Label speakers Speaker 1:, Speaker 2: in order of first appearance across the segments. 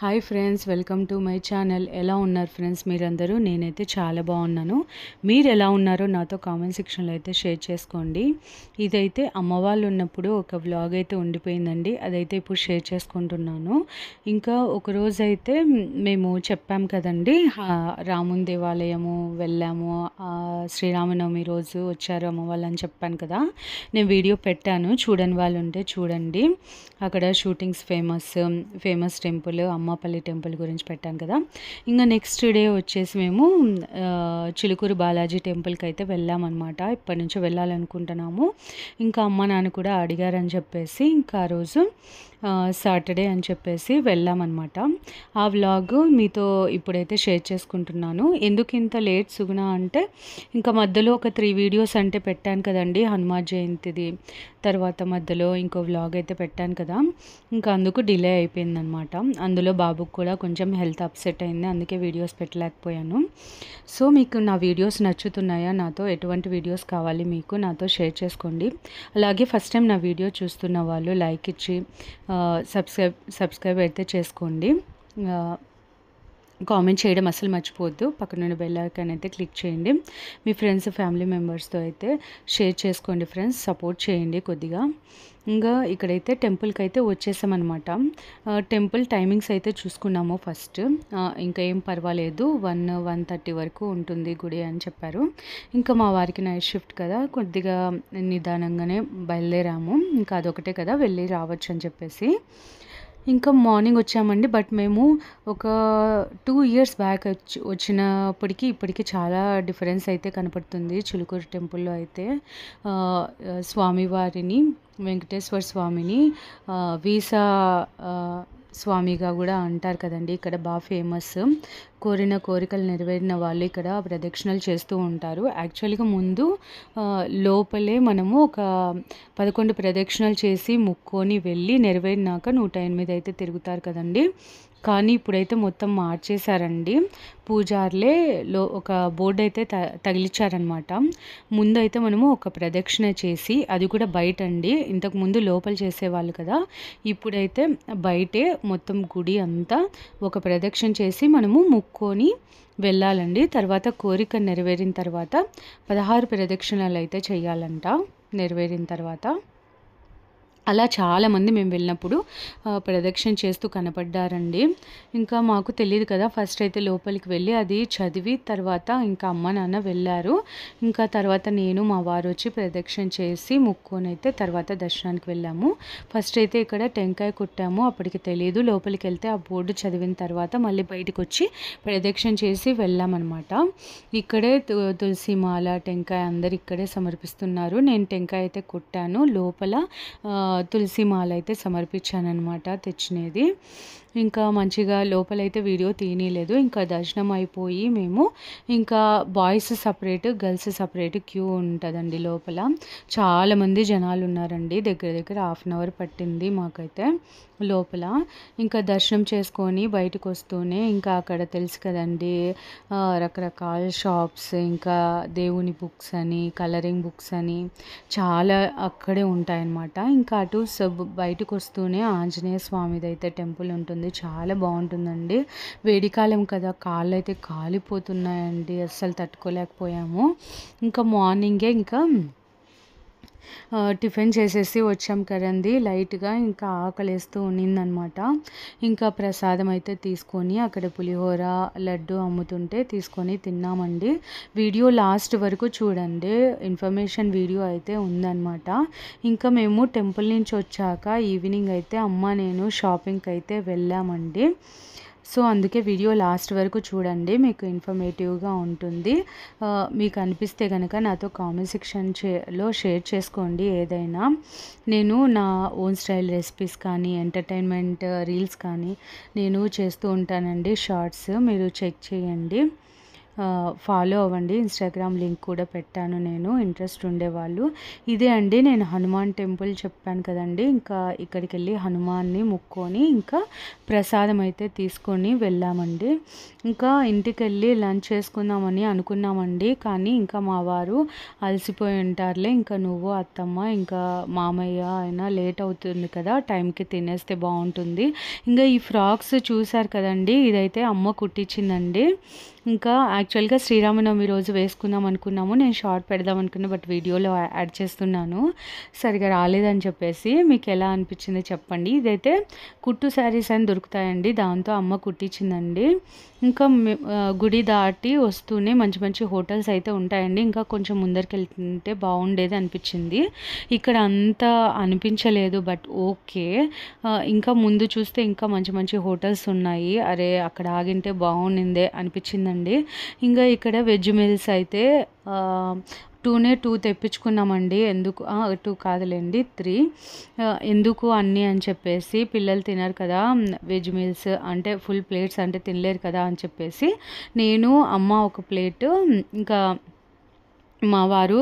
Speaker 1: Hi friends, welcome to my channel. ఎలా ఉన్నారు friends మీరందరూ? నేనైతే చాలా బాగున్నాను. మీరు ఎలా ఉన్నారో నాతో కామెంట్ సెక్షన్లో అయితే షేర్ చేసుకోండి. ఇదైతే అమ్మ వాళ్ళు ఉన్నప్పుడు ఒక వ్లాగ్ అయితే ఉండిపోయిందండి. అదైతే ఇప్పుడు షేర్ చేసుకుంటున్నాను. ఇంకా ఒకరోజు అయితే మేము చెప్పాం కదండి, రాముని దేవాలయము వెళ్ళాము, శ్రీరామనవమి రోజు వచ్చారు అమ్మ వాళ్ళు అని చెప్పాను కదా. నేను వీడియో పెట్టాను, చూడని వాళ్ళు ఉంటే చూడండి. అక్కడ shootings famous temple Ammapalli temple గురించి పెట్టాను కదా. ఇంకా నెక్స్ట్ డే వచ్చేసి మేము చిలుకూరు బాలాజీ టెంపుల్కి అయితే వెళ్ళామన్నమాట. ఇప్పటి నుంచి వెళ్ళాలనుకుంటున్నాము. ఇంకా అమ్మ నాన్న కూడా అడిగారని చెప్పేసి ఇంకా ఆ రోజు సాటర్డే అని చెప్పేసి వెళ్ళామన్నమాట. ఆ వ్లాగ్ మీతో ఇప్పుడైతే షేర్ చేసుకుంటున్నాను. ఎందుకు ఇంత లేట్ సుగుణ అంటే, ఇంకా మధ్యలో ఒక 3 వీడియోస్ అంటే పెట్టాను కదండి, హనుమాన్ జయంతిది, తర్వాత మధ్యలో ఇంకో వ్లాగ్ అయితే పెట్టాను కదా, ఇంకా అందుకు డిలే అయిపోయిందనమాట. అందులో బాబుకు కూడా కొంచెం హెల్త్ అప్సెట్ అయింది, అందుకే వీడియోస్ పెట్టలేకపోయాను. సో మీకు నా వీడియోస్ నచ్చుతున్నాయా, నాతో ఎటువంటి వీడియోస్ కావాలి మీకు నాతో షేర్ చేసుకోండి. అలాగే ఫస్ట్ టైం నా వీడియో చూస్తున్న వాళ్ళు లైక్ ఇచ్చి సబ్స్క్రైబ్ అయితే చేసుకోండి. కామెంట్ చేయడం అసలు మర్చిపోవద్దు. పక్కనున్న బెల్ ఐకాన్ అయితే క్లిక్ చేయండి. మీ ఫ్రెండ్స్ ఫ్యామిలీ మెంబర్స్తో అయితే షేర్ చేసుకోండి ఫ్రెండ్స్, సపోర్ట్ చేయండి కొద్దిగా. ఇంకా ఇక్కడైతే టెంపుల్కి అయితే వచ్చేసామన్నమాట. టెంపుల్ టైమింగ్స్ అయితే చూసుకున్నాము ఫస్ట్. ఇంకా ఏం పర్వాలేదు, 1-1:30 వరకు ఉంటుంది గుడి అని చెప్పారు. ఇంకా మా వారికి నైట్ షిఫ్ట్ కదా, కొద్దిగా నిదానంగానే బయలుదేరాము. ఇంకా అదొకటే కదా, వెళ్ళి రావచ్చు అని చెప్పేసి ఇంకా మార్నింగ్ వచ్చామండి. బట్ మేము ఒక 2 ఇయర్స్ బ్యాక్ వచ్చినప్పటికీ ఇప్పటికీ చాలా డిఫరెన్స్ అయితే కనపడుతుంది. చిలుకూరు టెంపుల్లో అయితే స్వామివారిని, వెంకటేశ్వర స్వామిని వీసా స్వామిగా కూడా అంటారు కదండి. ఇక్కడ బాగా ఫేమస్. కోరిన కోరికలు నెరవేరిన వాళ్ళు ఇక్కడ ప్రదక్షిణలు చేస్తూ ఉంటారు. యాక్చువల్గా ముందు లోపలే మనము ఒక 11 ప్రదక్షిణలు చేసి ముక్కొని వెళ్ళి నెరవేరినాక 108 అయితే తిరుగుతారు కదండి. కానీ ఇప్పుడైతే మొత్తం మార్చేశారండి. పూజార్లే ఒక బోర్డు అయితే తగిలిచ్చారనమాట. ముందైతే మనము ఒక ప్రదక్షిణ చేసి, అది కూడా బయట అండి. ఇంతకుముందు లోపల చేసేవాళ్ళు కదా, ఇప్పుడైతే బయటే మొత్తం గుడి అంతా ఒక ప్రదక్షిణ చేసి మనము ముక్కొని వెళ్ళాలండి. తర్వాత కోరిక నెరవేరిన తర్వాత 16 ప్రదక్షిణలు అయితే చేయాలంట నెరవేరిన తర్వాత. అలా చాలామంది మేము వెళ్ళినప్పుడు ప్రదక్షిణ చేస్తూ కనపడ్డారండి. ఇంకా మాకు తెలియదు కదా, ఫస్ట్ అయితే లోపలికి వెళ్ళి అది చదివి తర్వాత ఇంకా అమ్మ నాన్న వెళ్ళారు. ఇంకా తర్వాత నేను మా వారు వచ్చి ప్రదక్షిణ చేసి ముక్కొని అయితే తర్వాత దర్శనానికి వెళ్ళాము. ఫస్ట్ అయితే ఇక్కడ టెంకాయ కొట్టాము, అప్పటికి తెలియదు. లోపలికి వెళ్తే ఆ బోర్డు చదివిన తర్వాత మళ్ళీ బయటకు వచ్చి ప్రదక్షిణ చేసి వెళ్ళామన్నమాట. ఇక్కడే తులసి మాల, టెంకాయ అందరు ఇక్కడే సమర్పిస్తున్నారు. నేను టెంకాయ అయితే కొట్టాను, లోపల తులసి మాల అయితే సమర్పించానమాట తెచ్చినది. ఇంకా మంచిగా లోపలైతే వీడియో తీయలేదు. ఇంకా దర్శనం అయిపోయి మేము ఇంకా boys separate, girls separate queue ఉంటుందండి లోపల. చాలామంది జనాలు ఉన్నారండి. దగ్గర 1/2 అవర్ పట్టింది మాకైతే లోపల. ఇంకా దర్శనం చేసుకొని బయటకు వస్తూనే ఇంకా అక్కడ తెలుసు కదండి, రకరకాల షాప్స్, ఇంకా దేవుని బుక్స్ అని, కలరింగ్ బుక్స్ అని చాలా అక్కడే ఉంటాయన్నమాట. ఇంకా అటు బయటకు వస్తూనే ఆంజనేయ స్వామిది అయితే టెంపుల్ ఉంటుంది, చాలా బాగుంటుందండి. వేడికాలం కదా, కాళ్ళు అయితే కాలిపోతున్నాయండి, అస్సలు తట్టుకోలేకపోయాము. ఇంకా మార్నింగే ఇంకా టిఫిన్ చేసేసి వచ్చాం కదండి లైట్గా. ఇంకా ఆకలేస్తూ ఉన్నిందనమాట. ఇంకా ప్రసాదం అయితే తీసుకొని అక్కడ పులిహోర, లడ్డు అమ్ముతుంటే తీసుకొని తిన్నామండి. వీడియో లాస్ట్ వరకు చూడండి, ఇన్ఫర్మేషన్ వీడియో అయితే ఉందన్నమాట. ఇంకా మేము టెంపుల్ నుంచి వచ్చాక ఈవినింగ్ అయితే అమ్మ నేను షాపింగ్కి అయితే వెళ్ళామండి. సో అందుకే వీడియో లాస్ట్ వరకు చూడండి, మీకు ఇన్ఫర్మేటివ్గా ఉంటుంది. మీకు అనిపిస్తే కనుక నాతో కామెంట్ సెక్షన్లో షేర్ చేసుకోండి ఏదైనా. నేను నా ఓన్ స్టైల్ రెసిపీస్ కానీ, ఎంటర్టైన్మెంట్ రీల్స్ కానీ నేను చేస్తూ ఉంటానండి, షార్ట్స్, మీరు చెక్ చేయండి. ఫాలో అవ్వండి. ఇన్స్టాగ్రామ్ లింక్ కూడా పెట్టాను నేను, ఇంట్రెస్ట్ ఉండేవాళ్ళు. ఇదే అండి నేను హనుమాన్ టెంపుల్ చెప్పాను కదండి. ఇంకా ఇక్కడికి వెళ్ళి హనుమాన్ని ముక్కొని ఇంకా ప్రసాదం అయితే తీసుకొని వెళ్ళామండి. ఇంకా ఇంటికి వెళ్ళి లంచ్ చేసుకుందామని అనుకున్నామండి. కానీ ఇంకా మా వారు అలసిపోయి ఉంటారులే, ఇంకా నువ్వు అత్తమ్మ ఇంకా మామయ్య అయినా లేట్ అవుతుంది కదా, టైంకి తినేస్తే బాగుంటుంది. ఇంకా ఈ ఫ్రాక్స్ చూసారు కదండి, ఇదైతే అమ్మ కుట్టించిందండి. ఇంకా యాక్చువల్గా శ్రీరామనవమి రోజు వేసుకుందాం అనుకున్నాము. నేను షార్ట్ పెడదాం అనుకున్నా, బట్ వీడియోలో యాడ్ చేస్తున్నాను, సరిగా రాలేదని చెప్పేసి. మీకు ఎలా అనిపించిందో చెప్పండి. ఇదైతే కుట్టు శారీస్ అని దొరుకుతాయండి, దాంతో అమ్మ కుట్టించిందండి. ఇంకా గుడి దాటి వస్తూనే మంచి మంచి హోటల్స్ అయితే ఉంటాయండి. ఇంకా కొంచెం ముందరికి వెళ్తుంటే బాగుండేది అనిపించింది. ఇక్కడ అంతా అనిపించలేదు, బట్ ఓకే. ఇంకా ముందు చూస్తే ఇంకా మంచి మంచి హోటల్స్ ఉన్నాయి. అరే అక్కడ ఆగింటే బాగుండిందే అనిపించిందండి. ఇంకా ఇక్కడ వెజ్ మీల్స్ అయితే 2 తెప్పించుకున్నామండి. ఎందుకు 2 కాదులేండి 3. ఎందుకు అన్నీ అని చెప్పేసి, పిల్లలు తినరు కదా వెజ్ మీల్స్ అంటే, ఫుల్ ప్లేట్స్ అంటే తినలేరు కదా అని చెప్పేసి నేను అమ్మ ఒక ప్లేటు, ఇంకా మా వారు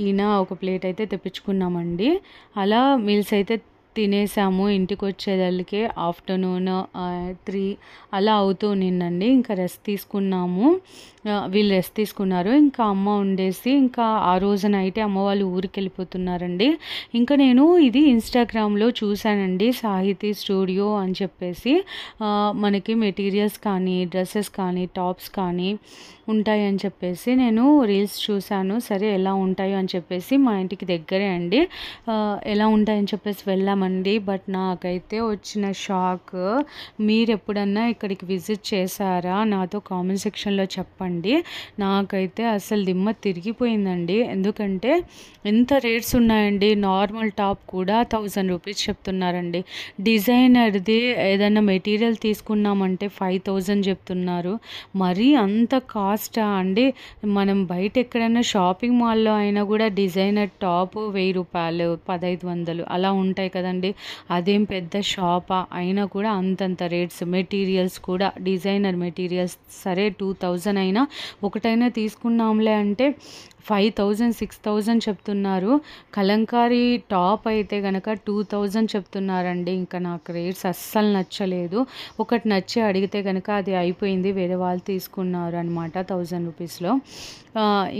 Speaker 1: ఈయన ఒక ప్లేట్ అయితే తెప్పించుకున్నామండి. అలా మీల్స్ అయితే తినేసాము. ఇంటికి వచ్చేదళ్ళకే ఆఫ్టర్నూన్ 3 అలా అవుతూ ఉన్నిందండి. ఇంకా రెస్ట్ తీసుకున్నాము, వీళ్ళు రెస్ట్ తీసుకున్నారు. ఇంకా అమ్మ ఉండేసి ఇంకా ఆ రోజు నైటే అమ్మ వాళ్ళు ఊరికి వెళ్ళిపోతున్నారండి. ఇంకా నేను ఇది ఇన్స్టాగ్రామ్లో చూశానండి, సాహితీ స్టూడియో అని చెప్పేసి. మనకి మెటీరియల్స్ కానీ డ్రెస్సెస్ కానీ టాప్స్ కానీ ఉంటాయని చెప్పేసి నేను రీల్స్ చూశాను. సరే ఎలా ఉంటాయో అని చెప్పేసి, మా ఇంటికి దగ్గరే అండి, ఎలా ఉంటాయని చెప్పేసి వెళ్ళామండి. బట్ నాకైతే వచ్చిన షాక్, మీరు ఎప్పుడన్నా ఇక్కడికి విజిట్ చేశారా నాతో కామెంట్ సెక్షన్లో చెప్పండి. నాకైతే అసలు దిమ్మ తిరిగిపోయిందండి. ఎందుకంటే ఎంత రేట్స్ ఉన్నాయండి. నార్మల్ టాప్ కూడా 1000 రూపీస్ చెప్తున్నారండి. డిజైనర్ది ఏదైనా మెటీరియల్ తీసుకున్నామంటే 5000 చెప్తున్నారు. మరీ అంత కాస్టా అండి? మనం బయట ఎక్కడైనా షాపింగ్ మాల్లో అయినా కూడా డిజైనర్ టాప్ 1000 రూపాయలు 1500 అలా ఉంటాయి కదండి. అదేం పెద్ద షాపా? అయినా కూడా అంతంత రేట్స్. మెటీరియల్స్ కూడా డిజైనర్ మెటీరియల్స్ సరే 2000 అయినా ఒకటైనా తీసుకున్నాంలే అంటే 5000 6000 చెప్తున్నారు. కలంకారీ టాప్ అయితే కనుక 2000 చెప్తున్నారండి. ఇంకా నాకు రేట్స్ అస్సలు నచ్చలేదు. ఒకటి నచ్చి అడిగితే కనుక అది అయిపోయింది, వేరే వాళ్ళు తీసుకున్నారు అనమాట 1000 రూపీస్లో.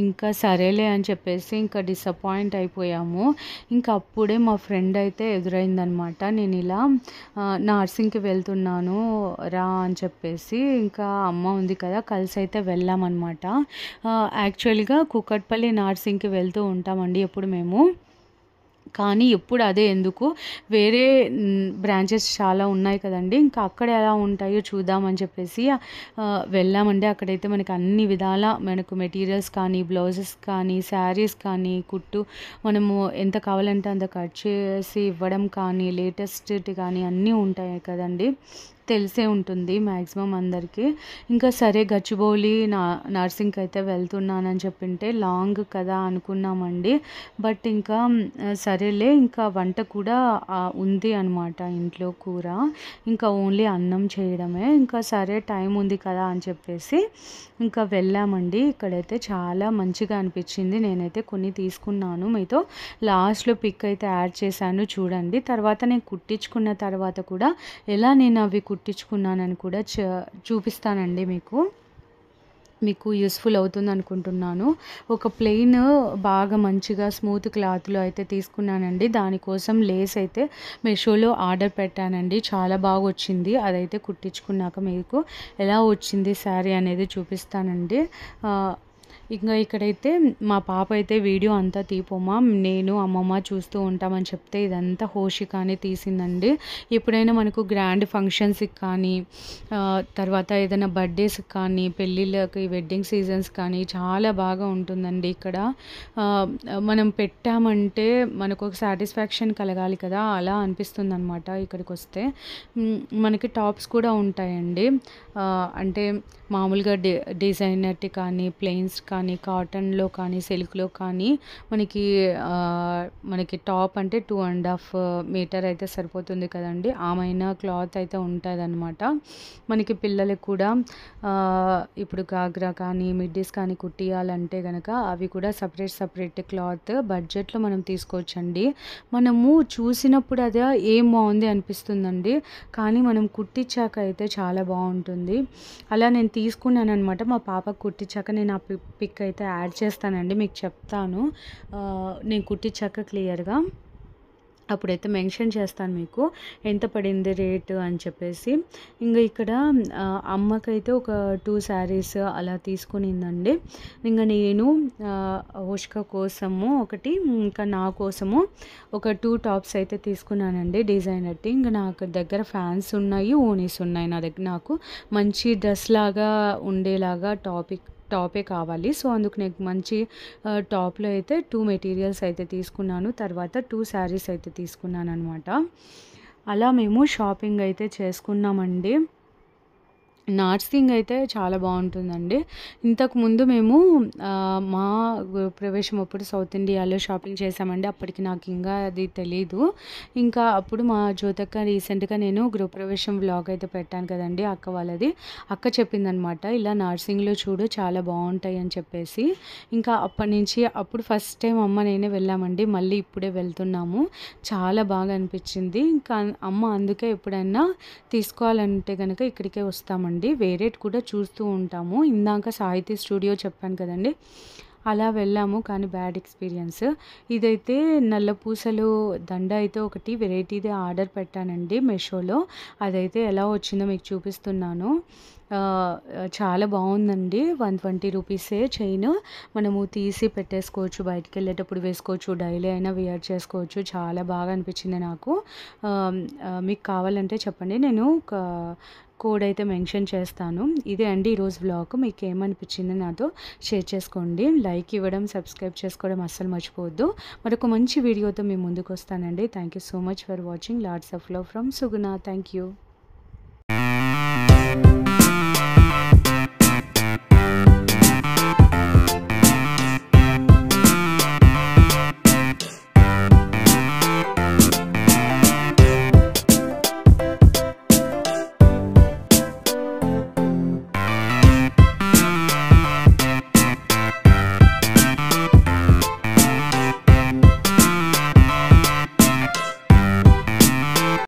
Speaker 1: ఇంకా సరేలే అని చెప్పేసి ఇంకా డిసప్పాయింట్ అయిపోయాము. ఇంకా అప్పుడే మా ఫ్రెండ్ అయితే ఎదురైందనమాట. నేను ఇలా నర్సింగ్కి వెళ్తున్నాను రా అని చెప్పేసి, ఇంకా అమ్మ ఉంది కదా కలిసి అయితే వెళ్ళామన్నమాట. యాక్చువల్గా కూకట్పల్లి నర్సింగ్కి వెళ్తూ ఉంటామండి ఎప్పుడు మేము. కానీ ఎప్పుడు అదే ఎందుకు, వేరే బ్రాంచెస్ చాలా ఉన్నాయి కదండి. ఇంకా అక్కడ ఎలా ఉంటాయో చూద్దామని చెప్పేసి వెళ్ళామండి. అక్కడైతే మనకి అన్ని విధాల మనకు మెటీరియల్స్ కానీ బ్లౌజెస్ కానీ శారీస్ కానీ కుట్టు మనము ఎంత కావాలంటే అంత కట్ చేసి ఇవ్వడం కానీ లేటెస్ట్ కానీ అన్నీ ఉంటాయి కదండి. తెలిసే ఉంటుంది మ్యాక్సిమం అందరికీ. ఇంకా సరే గచ్చిబౌలి నర్సింగ్కి అయితే వెళ్తున్నానని చెప్పింటే లాంగ్ కదా అనుకున్నామండి. బట్ ఇంకా సరేలే, ఇంకా వంట కూడా ఉంది అనమాట ఇంట్లో, కూర ఇంకా ఓన్లీ అన్నం చేయడమే. ఇంకా సరే టైం ఉంది కదా అని చెప్పేసి ఇంకా వెళ్ళామండి. ఇక్కడైతే చాలా మంచిగా అనిపించింది. నేనైతే కొన్ని తీసుకున్నాను, మీతో లాస్ట్లో పిక్ అయితే యాడ్ చేశాను చూడండి. తర్వాత నేను కుట్టించుకున్న తర్వాత కూడా ఎలా నేను అవి కుట్టించుకున్నానని కూడా చూపిస్తానండి మీకు యూస్ఫుల్ అవుతుంది అనుకుంటున్నాను. ఒక ప్లెయిన్ బాగా మంచిగా స్మూత్ క్లాత్లో అయితే తీసుకున్నానండి. దానికోసం లేస్ అయితే మీషోలో ఆర్డర్ పెట్టానండి. చాలా బాగా వచ్చింది. అదైతే కుట్టించుకున్నాక మీకు ఎలా వచ్చింది శారీ అనేది చూపిస్తానండి. ఇంకా ఇక్కడైతే మా పాప అయితే వీడియో అంతా తీపోమా నేను అమ్మమ్మ చూస్తూ ఉంటామని చెప్తే ఇదంతా హోషికానే తీసిందండి. ఎప్పుడైనా మనకు గ్రాండ్ ఫంక్షన్స్కి కానీ తర్వాత ఏదైనా బర్త్డేస్కి కానీ పెళ్ళిళ్ళకి వెడ్డింగ్ సీజన్స్ కానీ చాలా బాగా ఉంటుందండి ఇక్కడ. మనం పెట్టామంటే మనకు ఒక సాటిస్ఫాక్షన్ కలగాలి కదా, అలా అనిపిస్తుంది అనమాట ఇక్కడికి వస్తే. మనకి టాప్స్ కూడా ఉంటాయండి, అంటే మామూలుగా డిజైనర్టి కానీ ప్లెయిన్స్ కానీ కానీ, కాటన్‌లో కానీ, సిల్క్‌లో కానీ మనకి టాప్ అంటే 2½ మీటర్ అయితే సరిపోతుంది కదండీ! ఆమైనా క్లాత్ అయితే ఉంటదనమాట. మనకి పిల్లలకి కూడా ఇప్పుడు గాగ్రా కానీ, మిడ్డీస్ కానీ కుట్టియాలంటే గనక అవి కూడా సెపరేట్ క్లాత్ బడ్జెట్‌లో మనం తీసుకోవచ్చండి. మనము చూసినప్పుడు అది ఏం బావుంది అనిపిస్తుందండి. కానీ మనం కుట్టించాక అయితే చాలా బావుంటుంది. అలా నేను తీసుకున్నాననమాట. మా పాపకి కుట్టించాక నేను ఆ పిక్ అయితే యాడ్ చేస్తానండి. మీకు చెప్తాను. నేను కుట్టించాక క్లియర్‌గా. అప్పుడైతే మెన్షన్ చేస్తాను మీకు ఎంత పడింది రేటు అని చెప్పేసి. ఇంగ ఇక్కడ అమ్మకైతే ఒక 2 శారీస్ అలా తీసుకునిందండి. ఇంగ నేను హోష్క కోసము ఒకటి, ఇంకా నా కోసము ఒక 2 టాప్స్ అయితే తీసుకున్నానండి డిజైనర్‌టి. ఇంక నాకు దగ్గర ఫ్యాన్స్ ఉన్నాయి, ఓనీస్ ఉన్నాయి నా దగ్గర. నాకు మంచి డ్రెస్ లాగా ఉండేలాగా టాపే కావాలి. సో, అందుకు నేను మంచి టాప్‌లో అయితే 2 మెటీరియల్స్ అయితే తీసుకున్నాను. తర్వాత 2 శారీస్ అయితే తీసుకున్నాననమాట. అలా మేము షాపింగ్ అయితే చేసుకున్నామండి. నార్సింగ్ అయితే చాలా బావుంటుందండి. ఇంతకుముందు మేము మా గృహప్రవేశం అప్పుడు సౌత్ ఇండియాలో షాపింగ్ చేశామండి. అప్పటికి నాకు ఇంకా అది తెలీదు. ఇంకా అప్పుడు మా జ్యోతక్క రీసెంట్‌గా నేను గృహప్రవేశం వ్లాగ్ అయితే పెట్టాను కదండీ అక్క వాళ్ళది. అక్క చెప్పిందనమాట, ఇలా నార్సింగ్‌లో చూడు చాలా బావుంటాయి అని చెప్పేసి. ఇంకా అప్పటినుంచి అప్పుడు ఫస్ట్ టైం అమ్మ నేనే వెళ్ళామండి. మళ్ళీ ఇప్పుడే వెళ్తున్నాము. చాలా బాగా అనిపించింది. ఇంకా అమ్మ అందుకే ఎప్పుడైనా తీసుకోవాలంటే గనక ఇక్కడికే వస్తామండి. వేరేటి కూడా చూస్తూ ఉంటాము. ఇందాక సాహితీ స్టూడియో చెప్పాను కదండీ! అలా వెళ్ళాము. కానీ బ్యాడ్ ఎక్స్‌పీరియన్స్. ఇదైతే నల్ల పూసలు దండ అయితే ఒకటి వెరైటీది ఆర్డర్ పెట్టానండి మీషోలో. అదైతే ఎలా వచ్చిందో మీకు చూపిస్తున్నాను. చాలా బావుందండి. 120 రూపీసే చైను. మనము తీసి పెట్టేసుకోవచ్చు. బయటికెళ్ళేటప్పుడు వేసుకోవచ్చు. డైలీ అయినా వేర్ చేసుకోవచ్చు. చాలా బాగా అనిపించింది నాకు. మీకు కావాలంటే చెప్పండి. నేను ఒక కోడ్ అయితే మెన్షన్ చేస్తాను. ఇదే అండి ఈరోజు వ్లాగ్. మీకు ఏమనిపించిందో నాతో షేర్ చేసుకోండి. లైక్ ఇవ్వడం, సబ్స్క్రైబ్ చేసుకోవడం అస్సలు మర్చిపోవద్దు. మరొక మంచి వీడియోతో మీ ముందుకు వస్తానండి. Thank you so much for watching. Lots of love from Suguna. Thank you.